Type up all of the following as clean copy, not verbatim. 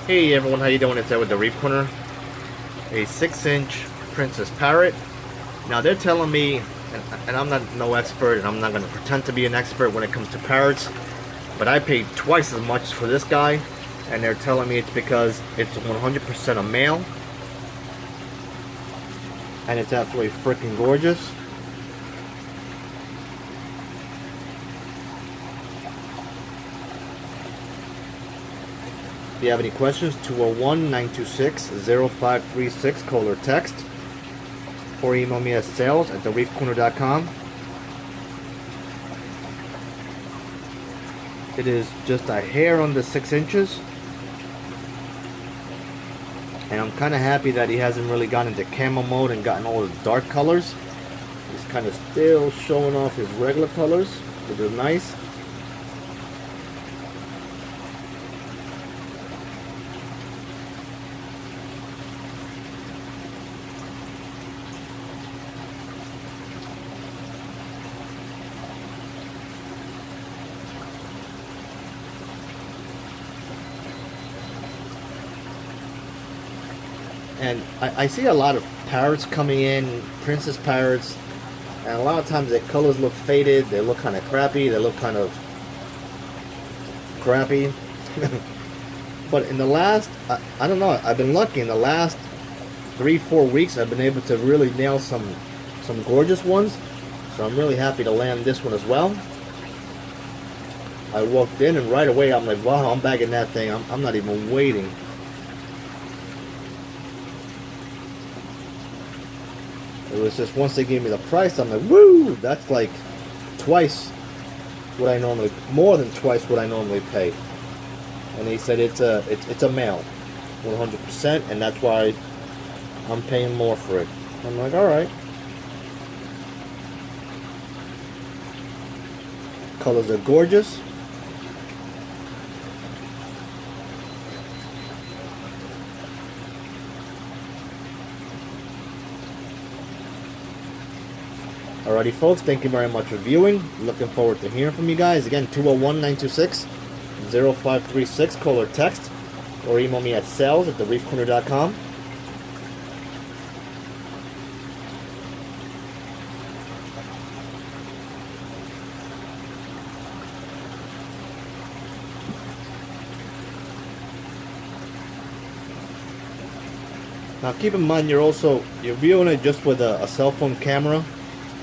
Hey everyone, how you doing? It's Ed with the Reef Corner. A 6-inch Princess Parrot. Now they're telling me, and I'm not no expert, and I'm not going to pretend to be an expert when it comes to parrots, but I paid twice as much for this guy, and they're telling me it's because it's 100% a male, and it's absolutely freaking gorgeous. If you have any questions, 201-926-0536, call or text, or email me at sales@TheReefCorner.com. It is just a hair under 6 inches, and I'm kind of happy that he hasn't really gone into camo mode and gotten all the dark colors. He's kind of still showing off his regular colors, which is nice. And I see a lot of parrots coming in, princess parrots, and a lot of times their colors look faded, they look kind of crappy, they look kind of crappy. But in the last, I don't know, I've been lucky. In the last 3-4 weeks I've been able to really nail some gorgeous ones. So I'm really happy to land this one as well. I walked in and right away I'm like, wow, I'm bagging that thing. I'm not even waiting. It was just once they gave me the price, I'm like, woo! That's like twice what I normally, more than twice what I normally pay. And they said it's a male, 100%, and that's why I'm paying more for it. I'm like, all right. Colors are gorgeous. Alrighty folks, thank you very much for viewing. Looking forward to hearing from you guys. Again, 201-926-0536, call or text, or email me at sales@TheReefCorner.com. Now keep in mind you're viewing it just with a cell phone camera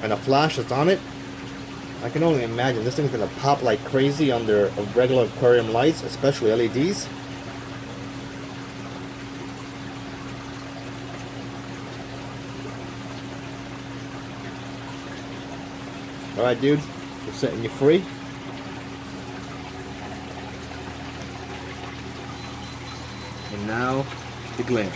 and a flash that's on it. I can only imagine this thing's gonna pop like crazy under regular aquarium lights, especially LEDs. Alright dude, we're setting you free. And now the glare.